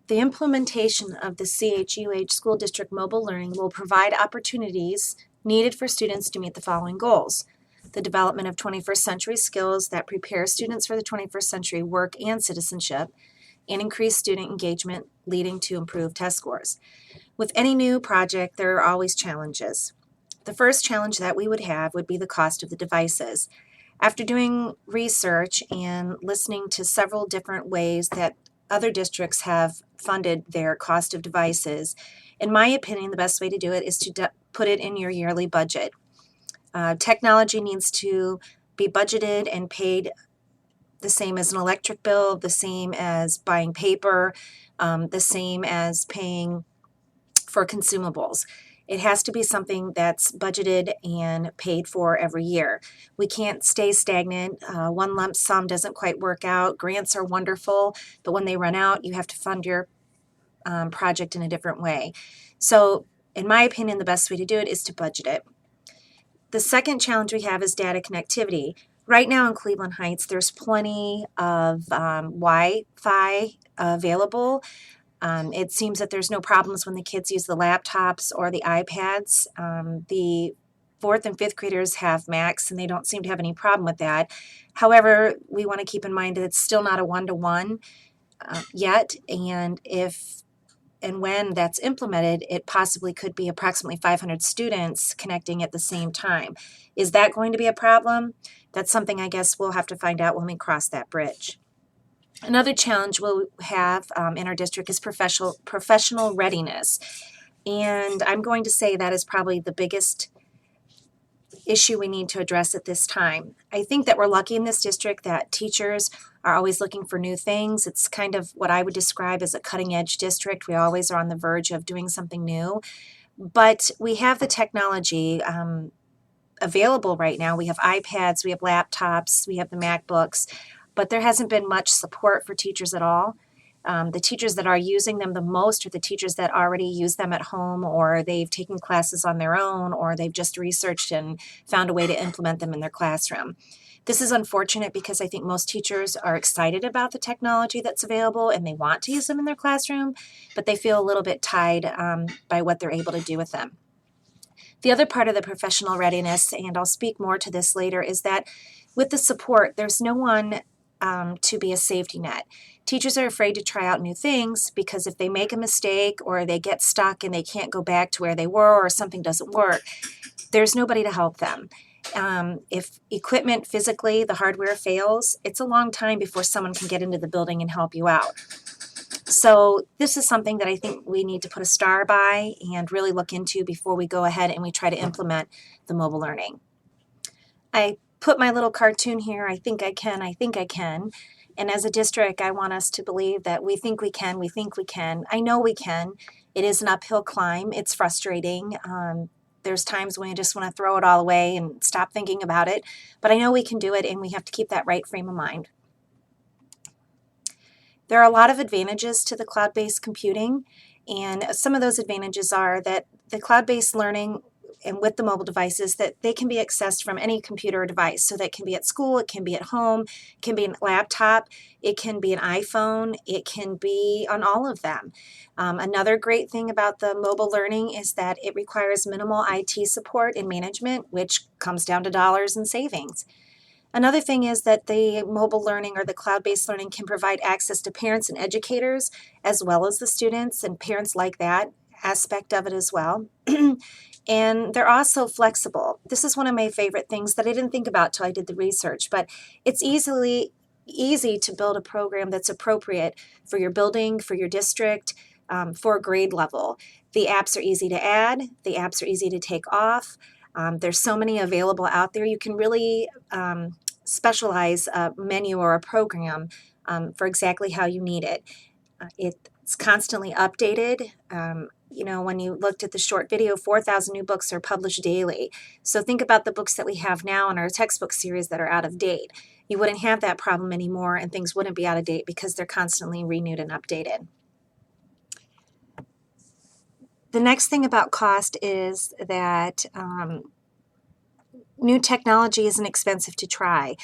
The implementation of the CHUH School District Mobile Learning will provide opportunities needed for students to meet the following goals: the development of 21st century skills that prepare students for the 21st century work and citizenship, and increase student engagement, leading to improved test scores. With any new project, there are always challenges. The first challenge that we would have would be the cost of the devices. After doing research and listening to several different ways that other districts have funded their cost of devices, in my opinion, the best way to do it is to put it in your yearly budget. Technology needs to be budgeted and paid the same as an electric bill, the same as buying paper, the same as paying for consumables. It has to be something that's budgeted and paid for every year. We can't stay stagnant. One lump sum doesn't quite work out. Grants are wonderful, but when they run out, you have to fund your project in a different way. So, in my opinion, the best way to do it is to budget it. The second challenge we have is data connectivity. Right now in Cleveland Heights, there's plenty of Wi-Fi available. It seems that there's no problems when the kids use the laptops or the iPads. The fourth and fifth graders have Macs, and they don't seem to have any problem with that. However, we want to keep in mind that it's still not a one-to-one yet, and if and when that's implemented, it possibly could be approximately 500 students connecting at the same time. Is that going to be a problem? That's something I guess we'll have to find out when we cross that bridge. Another challenge we'll have in our district is professional readiness. And I'm going to say that is probably the biggest issue we need to address at this time. I think that we're lucky in this district that teachers are always looking for new things. It's kind of what I would describe as a cutting edge district. We always are on the verge of doing something new. But we have the technology available right now. We have iPads, we have laptops, we have the MacBooks, but there hasn't been much support for teachers at all. The teachers that are using them the most are the teachers that already use them at home, or they've taken classes on their own, or they've just researched and found a way to implement them in their classroom. This is unfortunate because I think most teachers are excited about the technology that's available and they want to use them in their classroom, but they feel a little bit tied by what they're able to do with them. The other part of the professional readiness, and I'll speak more to this later, is that with the support, there's no one to be a safety net. Teachers are afraid to try out new things because if they make a mistake or they get stuck and they can't go back to where they were or something doesn't work, there's nobody to help them. If equipment physically, the hardware fails, it's a long time before someone can get into the building and help you out. So this is something that I think we need to put a star by and really look into before we go ahead and we try to implement the mobile learning. I put my little cartoon here, I think I can, I think I can. And as a district, I want us to believe that we think we can, we think we can. I know we can. It is an uphill climb. It's frustrating. There's times when you just want to throw it all away and stop thinking about it. But I know we can do it, and we have to keep that right frame of mind. There are a lot of advantages to the cloud-based computing, and some of those advantages are that the cloud-based learning and with the mobile devices, that they can be accessed from any computer or device. So that can be at school, it can be at home, it can be a laptop, it can be an iPhone, it can be on all of them. Another great thing about the mobile learning is that it requires minimal IT support and management, which comes down to dollars and savings. Another thing is that the mobile learning or the cloud-based learning can provide access to parents and educators as well as the students, and parents like that aspect of it as well. And they're also flexible. This is one of my favorite things that I didn't think about till I did the research, but it's easy to build a program that's appropriate for your building, for your district, for a grade level. The apps are easy to add. The apps are easy to take off. There's so many available out there. You can really specialize a menu or a program for exactly how you need it. It's constantly updated. When you looked at the short video, 4,000 new books are published daily. So think about the books that we have now in our textbook series that are out of date. You wouldn't have that problem anymore, and things wouldn't be out of date because they're constantly renewed and updated. The next thing about cost is that new technology isn't expensive to try.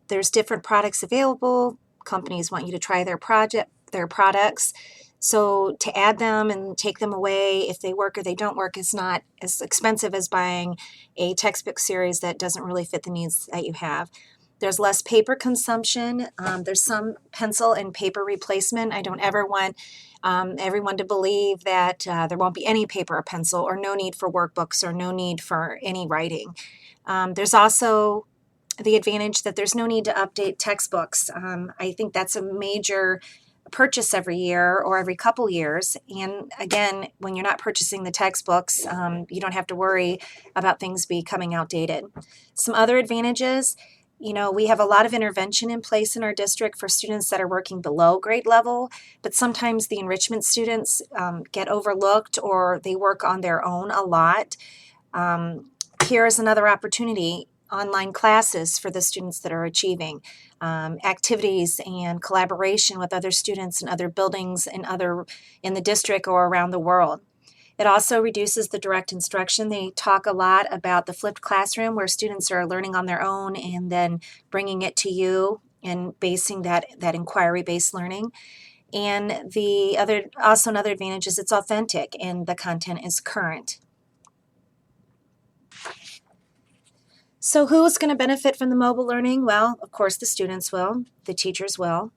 There's different products available. Companies want you to try their their products. So to add them and take them away if they work or they don't work is not as expensive as buying a textbook series that doesn't really fit the needs that you have. There's less paper consumption. There's some pencil and paper replacement. I don't ever want everyone to believe that there won't be any paper or pencil, or no need for workbooks, or no need for any writing. There's also the advantage that there's no need to update textbooks. I think that's a major purchase every year or every couple years. And again, when you're not purchasing the textbooks, you don't have to worry about things becoming outdated. Some other advantages, we have a lot of intervention in place in our district for students that are working below grade level, but sometimes the enrichment students get overlooked, or they work on their own a lot. Here is another opportunity: online classes for the students that are achieving, activities and collaboration with other students in other buildings in the district or around the world. It also reduces the direct instruction. They talk a lot about the flipped classroom, where students are learning on their own and then bringing it to you and basing that inquiry-based learning. And another advantage is it's authentic and the content is current. So who's going to benefit from the mobile learning? Well, of course, the students will, the teachers will,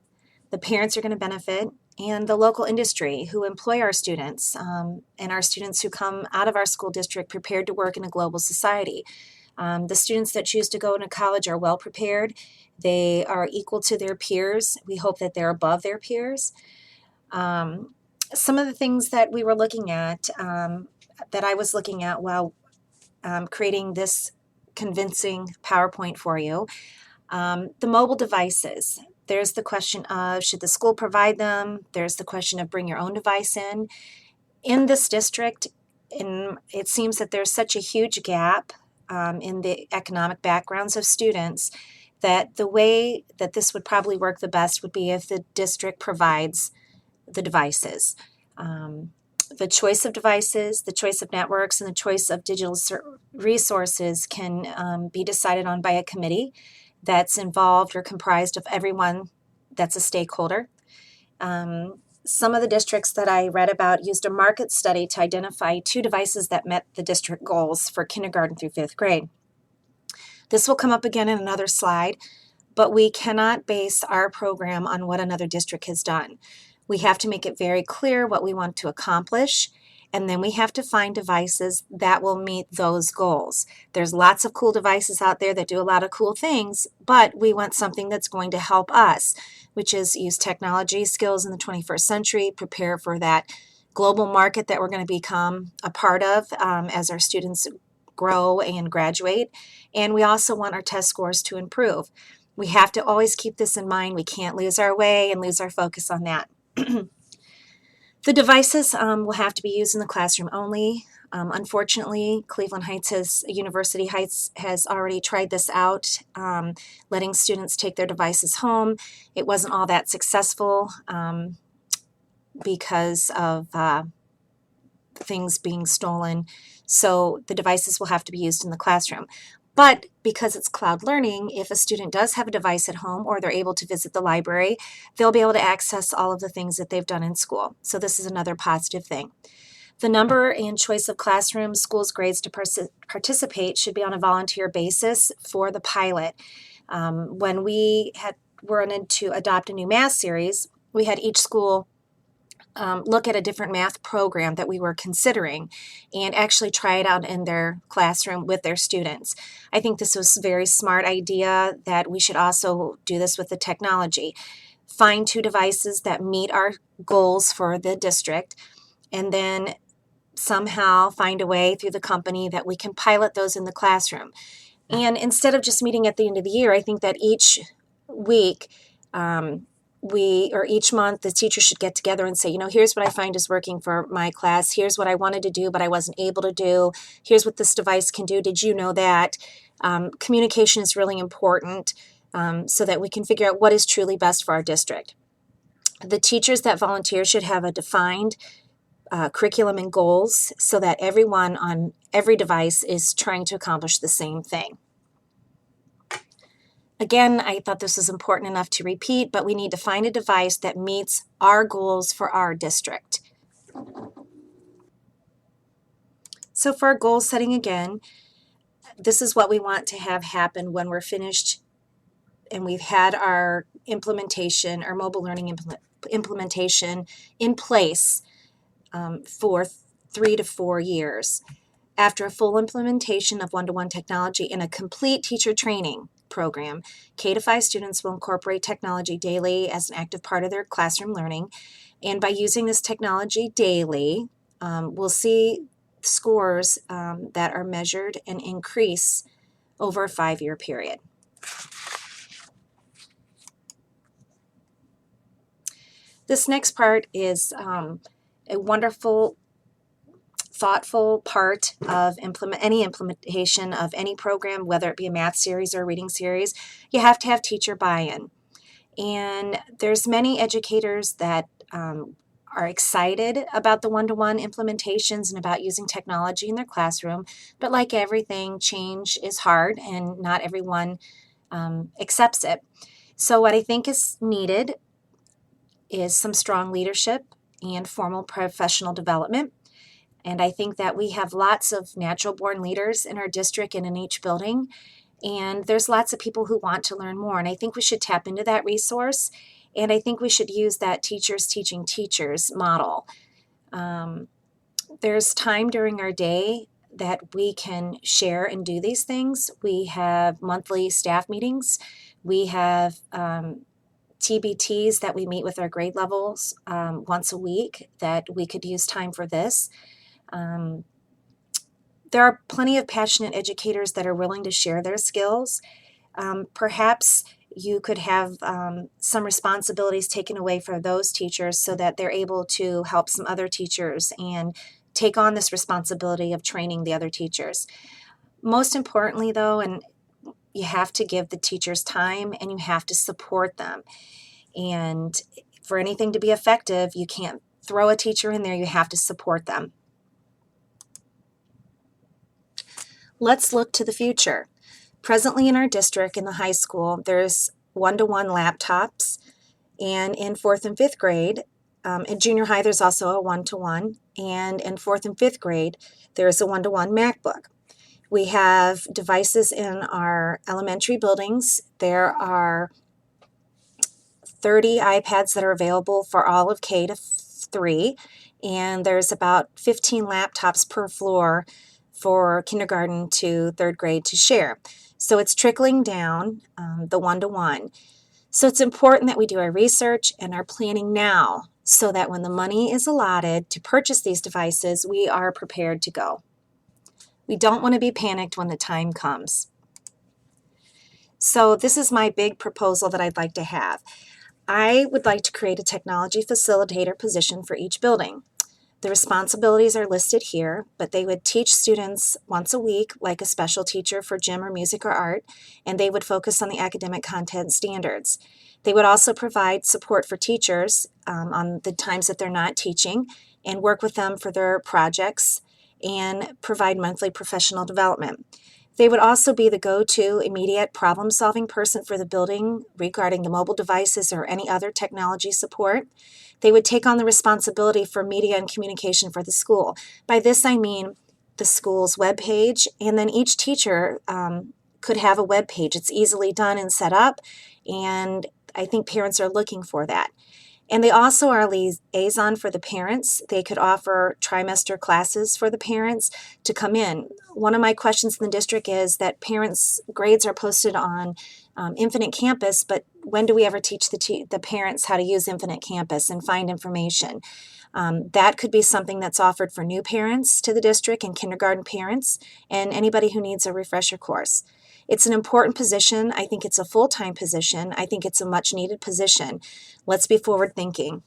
the parents are going to benefit, and the local industry who employ our students, and our students who come out of our school district prepared to work in a global society. The students that choose to go into college are well prepared. They are equal to their peers. We hope that they're above their peers. Some of the things that we were looking at, that I was looking at while creating this convincing PowerPoint for you. The mobile devices. There's the question of, should the school provide them? There's the question of bring your own device in. In this district, it seems that there's such a huge gap in the economic backgrounds of students that the way that this would probably work the best would be if the district provides the devices. The choice of devices, the choice of networks, and the choice of digital resources can be decided on by a committee that's involved or comprised of everyone that's a stakeholder. Some of the districts that I read about used a market study to identify 2 devices that met the district goals for kindergarten through 5th grade. This will come up again in another slide, but we cannot base our program on what another district has done. We have to make it very clear what we want to accomplish, and then we have to find devices that will meet those goals. There's lots of cool devices out there that do a lot of cool things, but we want something that's going to help us, which is use technology skills in the 21st century, prepare for that global market that we're going to become a part of as our students grow and graduate. And we also want our test scores to improve. We have to always keep this in mind. We can't lose our way and lose our focus on that. The devices will have to be used in the classroom only. Unfortunately, University Heights has already tried this out, letting students take their devices home. It wasn't all that successful because of things being stolen. So the devices will have to be used in the classroom. But because it's cloud learning, if a student does have a device at home or they're able to visit the library, they'll be able to access all of the things that they've done in school. So this is another positive thing. The number and choice of classrooms, schools' grades to participate should be on a volunteer basis for the pilot. When we were to adopt a new math series, we had each school look at a different math program that we were considering and actually try it out in their classroom with their students. I think this was a very smart idea that we should also do this with the technology. Find 2 devices that meet our goals for the district, and then somehow find a way through the company that we can pilot those in the classroom. And instead of just meeting at the end of the year, I think that each week each month, the teacher should get together and say, here's what I find is working for my class. Here's what I wanted to do, but I wasn't able to do. Here's what this device can do. Did you know that? Communication is really important so that we can figure out what is truly best for our district. The teachers that volunteer should have a defined curriculum and goals so that everyone on every device is trying to accomplish the same thing. Again, I thought this was important enough to repeat, but we need to find a device that meets our goals for our district. So for our goal setting again, this is what we want to have happen when we're finished and we've had our implementation, our mobile learning implementation in place for 3 to 4 years. After a full implementation of one-to-one technology in a complete teacher training program, K-5 students will incorporate technology daily as an active part of their classroom learning. And by using this technology daily, we'll see scores that are measured and increase over a 5-year period. This next part is a wonderful, thoughtful part of any implementation of any program, whether it be a math series or a reading series. You have to have teacher buy-in. And there's many educators that are excited about the one-to-one implementations and about using technology in their classroom. But like everything, change is hard and not everyone accepts it. So what I think is needed is some strong leadership and formal professional development. And I think that we have lots of natural-born leaders in our district and in each building. And there's lots of people who want to learn more. And I think we should tap into that resource. And I think we should use that teachers teaching teachers model. There's time during our day that we can share and do these things. We have monthly staff meetings. We have TBTs that we meet with our grade levels once a week that we could use time for this. There are plenty of passionate educators that are willing to share their skills. Perhaps you could have some responsibilities taken away from those teachers so that they're able to help some other teachers and take on this responsibility of training the other teachers. Most importantly, though, and you have to give the teachers time and you have to support them. And for anything to be effective, you can't throw a teacher in there, you have to support them. Let's look to the future. Presently in our district, in the high school, there's one-to-one laptops, and in 4th and 5th grade, in junior high, there's also a one-to-one, and in 4th and 5th grade, there's a one-to-one MacBook. We have devices in our elementary buildings. There are 30 iPads that are available for all of K to 3, and there's about 15 laptops per floor for kindergarten to 3rd grade to share. So it's trickling down the one-to-one. So it's important that we do our research and our planning now so that when the money is allotted to purchase these devices, we are prepared to go. We don't want to be panicked when the time comes. So this is my big proposal that I'd like to have. I would like to create a technology facilitator position for each building. The responsibilities are listed here, but they would teach students once a week, like a special teacher for gym or music or art, and they would focus on the academic content standards. They would also provide support for teachers on the times that they're not teaching and work with them for their projects and provide monthly professional development. They would also be the go-to immediate problem-solving person for the building regarding the mobile devices or any other technology support. They would take on the responsibility for media and communication for the school. By this I mean the school's webpage, and then each teacher could have a webpage. It's easily done and set up, and I think parents are looking for that. And they also are a liaison for the parents. They could offer trimester classes for the parents to come in. One of my questions in the district is that parents' grades are posted on Infinite Campus, but when do we ever teach the parents how to use Infinite Campus and find information? That could be something that's offered for new parents to the district and kindergarten parents and anybody who needs a refresher course. It's an important position. I think it's a full-time position. I think it's a much-needed position. Let's be forward-thinking.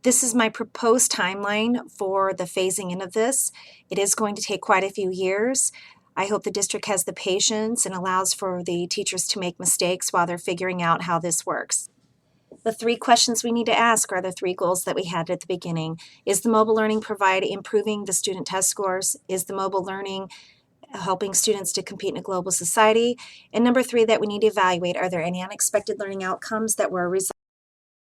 This is my proposed timeline for the phasing in of this. It is going to take quite a few years. I hope the district has the patience and allows for the teachers to make mistakes while they're figuring out how this works. The 3 questions we need to ask are the 3 goals that we had at the beginning. Is the mobile learning improving the student test scores? Is the mobile learning helping students to compete in a global society. And number 3, that we need to evaluate, are there any unexpected learning outcomes that were a result